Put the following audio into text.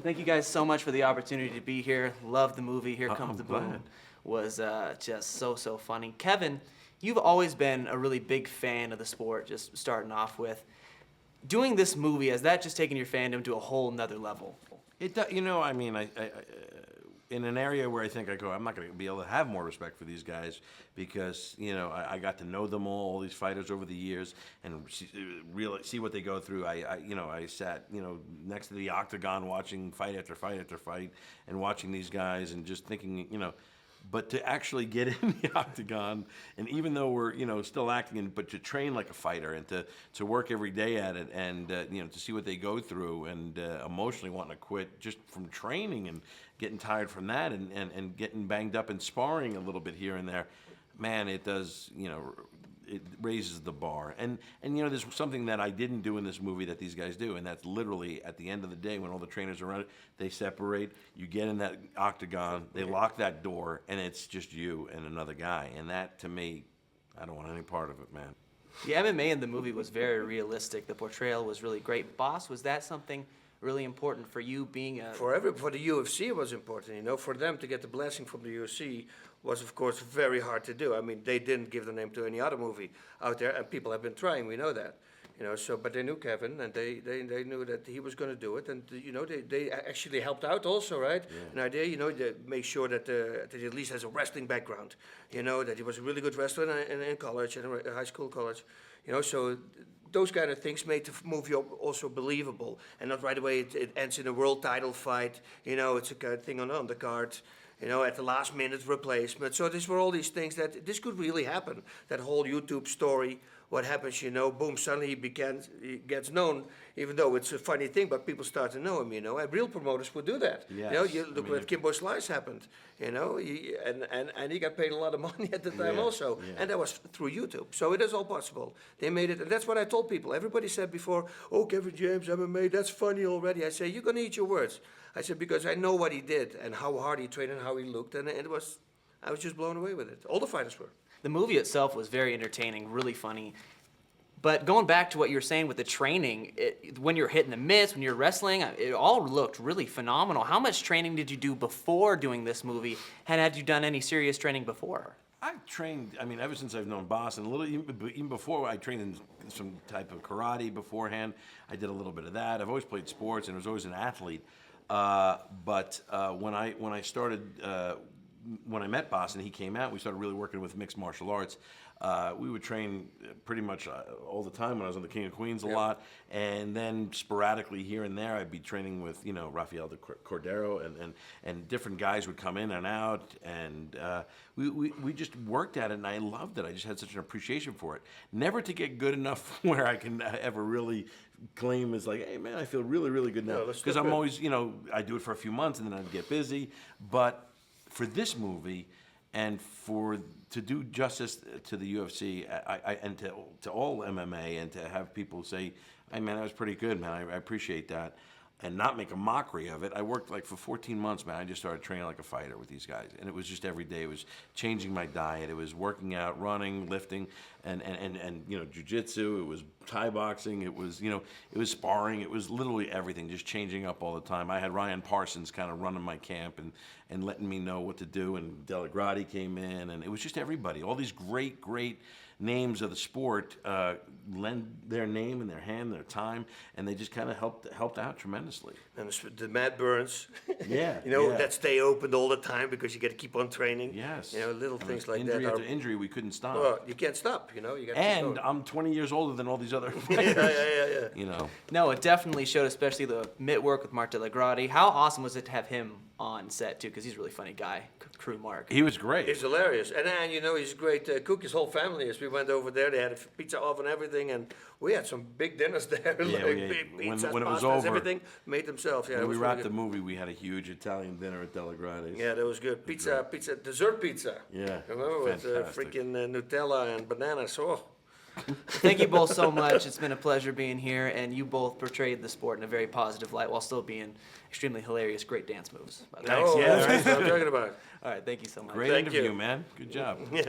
Well, thank you guys so much for the opportunity to be here. Love the movie. Here Comes the Boom. Glad. Was just so funny. Kevin, you've always been a really big fan of the sport. Just starting off with, doing this movie, has that just taken your fandom to a whole nother level? It does, I mean, I in an area where I think I'm not going to be able to have more respect for these guys because, I got to know them all these fighters over the years, and really see what they go through. I sat, next to the octagon watching fight after fight after fight and watching these guys and just thinking, but to actually get in the octagon, and even though we're still acting, but to train like a fighter and to work every day at it, and to see what they go through, and emotionally wanting to quit just from training and getting tired from that, and getting banged up and sparring a little bit here and there, man, it does it raises the bar. And there's something that I didn't do in this movie that these guys do, and that's literally at the end of the day when all the trainers are around it, they separate, you get in that octagon, they lock that door, and it's just you and another guy. And that, to me, I don't want any part of it, man. The MMA in the movie was very realistic. The portrayal was really great. Bas, was that something really important for you being a... For the UFC it was important, for them to get the blessing from the UFC was of course very hard to do. I mean, they didn't give the name to any other movie out there, and people have been trying, we know that. But they knew Kevin, and they knew that he was going to do it, and they actually helped out also, right? Yeah. An idea, to make sure that he at least has a wrestling background, that he was a really good wrestler in college, in high school, college, so those kind of things made the movie also believable, and not right away it ends in a world title fight. It's a kind of thing on the card. At the last minute replacement. So these were all these things that this could really happen. That whole YouTube story, what happens, boom, suddenly he gets known, even though it's a funny thing, but people start to know him, and real promoters would do that. Yes. You look what Kimbo Slice happened, and he got paid a lot of money at the time also. Yeah. And that was through YouTube. So it is all possible. They made it, and that's what I told people. Everybody said before, oh, Kevin James, MMA, that's funny already. I say, you're going to eat your words. I said, because I know what he did and how hard he trained and how he looked, and I was just blown away with it. All the fighters were. The movie itself was very entertaining, really funny. But going back to what you were saying with the training, when you're hitting the mitts, when you're wrestling, it all looked really phenomenal. How much training did you do before doing this movie? And had you done any serious training before? I've trained, ever since I've known Bas, and even before, I trained in some type of karate beforehand. I did a little bit of that. I've always played sports and was always an athlete. But when I started, when I met Bas and he came out, we started really working with mixed martial arts. We would train pretty much all the time when I was on the King of Queens a lot, and then sporadically here and there I'd be training with Rafael de Cordero, and different guys would come in and out, and we just worked at it, and I loved it. I just had such an appreciation for it. Never to get good enough where I can ever really claim as like, hey man, I feel really, really good now, because I'm always, I do it for a few months and then I'd get busy. But for this movie, and to do justice to the UFC, and to all MMA, and to have people say, hey man, that was pretty good, man, I appreciate that, and not make a mockery of it. I worked for 14 months, man. I just started training like a fighter with these guys, and it was just every day. It was changing my diet. It was working out, running, lifting, and jiu-jitsu. It was Thai boxing. It was it was sparring. It was literally everything, just changing up all the time. I had Ryan Parsons kind of running my camp and letting me know what to do, and Delagrati came in, and it was just everybody. All these great names of the sport lend their name and their hand, their time, and they just kind of helped out tremendously. And the Matt Burns, yeah, that stay open all the time because you got to keep on training. Yes, little things like injury that. After injury, we couldn't stop. Well, you can't stop. You got to keep and going. I'm 20 years older than all these other fighters. Yeah. No, it definitely showed, especially the mitt work with Mark Delagrati. How awesome was it to have him on set too? Because he's a really funny guy. Crew Mark. He was great. He's hilarious, and he's a great cook. His whole family is. We went over there. They had a pizza oven, everything, and we had some big dinners there. Big pizzas, when it was pastas, over, everything made themselves. Yeah, when we wrapped the movie, we had a huge Italian dinner at Delagrati's. Yeah, that was good. Pizza, dessert pizza. Yeah, remember with freaking Nutella and bananas. Oh. Thank you both so much. It's been a pleasure being here, and you both portrayed the sport in a very positive light while still being extremely hilarious. Great dance moves. Thanks. That's what I'm talking about. All right, thank you so much. Great interview, man. Good job.